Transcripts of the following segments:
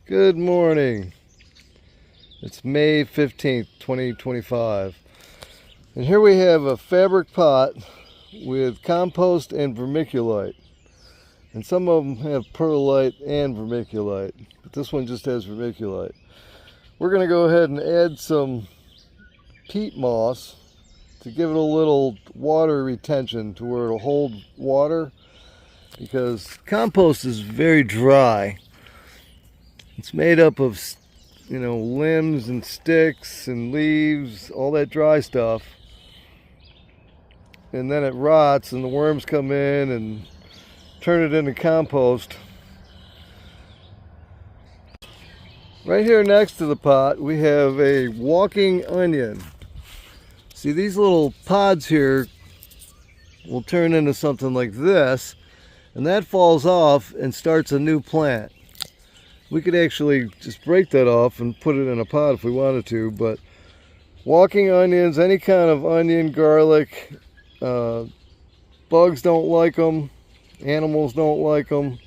Good morning. It's May 15th, 2025. And here we have a fabric pot with compost and vermiculite. And some of them have perlite and vermiculite, but this one just has vermiculite. We're going to go ahead and add some peat moss to give it a little water retention to where it'll hold water, because compost is very dry. It's made up of, limbs and sticks and leaves, all that dry stuff. And then it rots and the worms come in and turn it into compost. Right here next to the pot, we have a walking onion. See, these little pods here will turn into something like this, and that falls off and starts a new plant. We could actually just break that off and put it in a pot if we wanted to, but walking onions, any kind of onion, garlic, bugs don't like them, animals don't like them.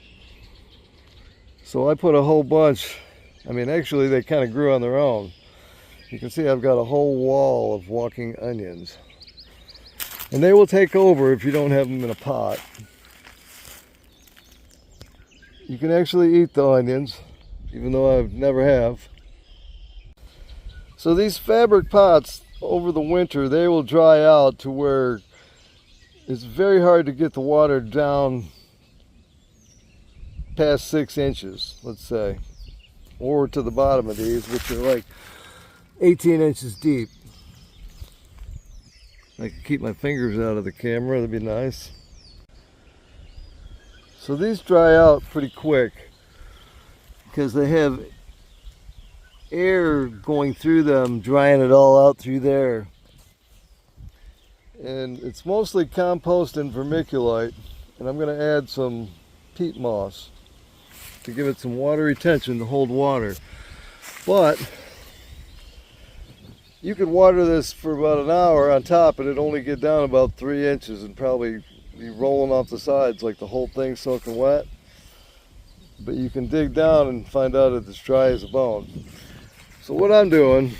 So I put a whole bunch. Actually they kind of grew on their own. You can see I've got a whole wall of walking onions. And they will take over if you don't have them in a pot. You can actually eat the onions, even though I never have. So these fabric pots, over the winter, they will dry out to where it's very hard to get the water down past 6 inches, let's say, or to the bottom of these, which are like 18 inches deep. I could keep my fingers out of the camera, that'd be nice. So these dry out pretty quick because they have air going through them, drying it all out through there. And it's mostly compost and vermiculite, and I'm going to add some peat moss to give it some water retention to hold water. But you could water this for about an hour on top and it'd only get down about 3 inches and probably be rolling off the sides like the whole thing's soaking wet. But you can dig down and find out it's dry as a bone. So what I'm doing,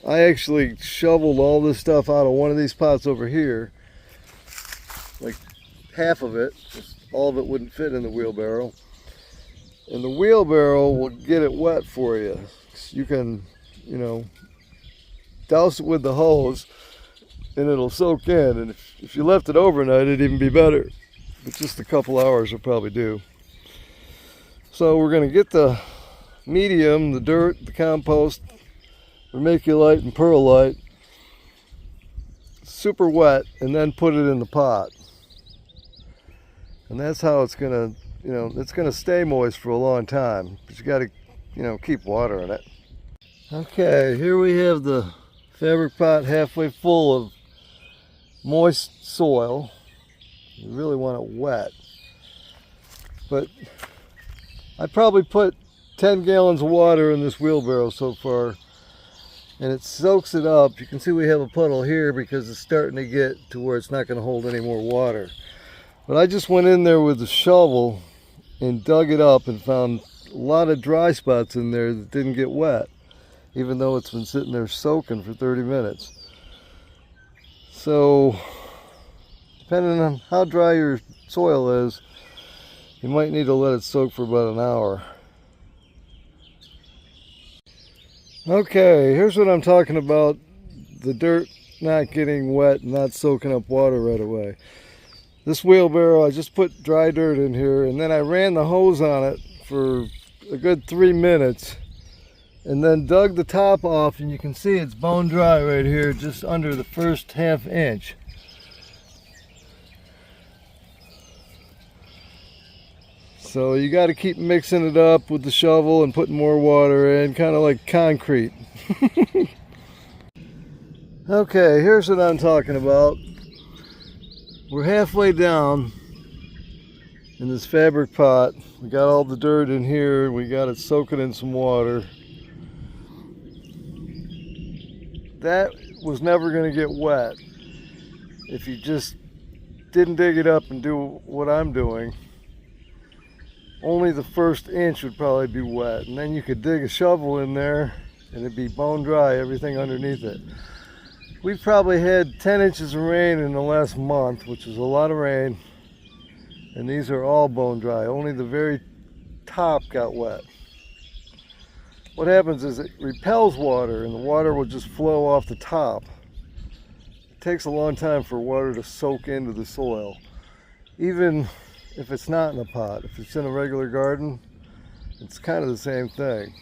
I actually shoveled all this stuff out of one of these pots over here, like half of it. All of it wouldn't fit in the wheelbarrow, and the wheelbarrow will get it wet for you. You can, douse it with the hose and it'll soak in, and if you left it overnight it'd even be better, but just a couple hours will probably do. So we're going to get the medium, the dirt, the compost, vermiculite and perlite, super wet, and then put it in the pot. And that's how it's going to, it's going to stay moist for a long time, but you got to, keep water in it. Okay, here we have the fabric pot halfway full of moist soil. You really want it wet. But I probably put 10 gallons of water in this wheelbarrow so far, and it soaks it up. You can see we have a puddle here because it's starting to get to where it's not going to hold any more water. But I just went in there with the shovel and dug it up and found a lot of dry spots in there that didn't get wet, even though it's been sitting there soaking for 30 minutes. So depending on how dry your soil is, you might need to let it soak for about an hour. Okay, here's what I'm talking about. The dirt not getting wet and not soaking up water right away. This wheelbarrow, I just put dry dirt in here, and then I ran the hose on it for a good 3 minutes, and then dug the top off, and you can see it's bone dry right here, just under the first ½ inch. So you got to keep mixing it up with the shovel and putting more water in, kind of like concrete. Okay, here's what I'm talking about. We're halfway down in this fabric pot. We got all the dirt in here. We got it soaking in some water. That was never going to get wet if you just didn't dig it up and do what I'm doing. only the first inch would probably be wet, and then you could dig a shovel in there and it'd be bone dry, everything underneath it. We've probably had 10 inches of rain in the last month, which is a lot of rain, and these are all bone dry. Only the very top got wet. What happens is it repels water, and the water will just flow off the top. It takes a long time for water to soak into the soil, even if it's not in a pot. If it's in a regular garden, it's kind of the same thing.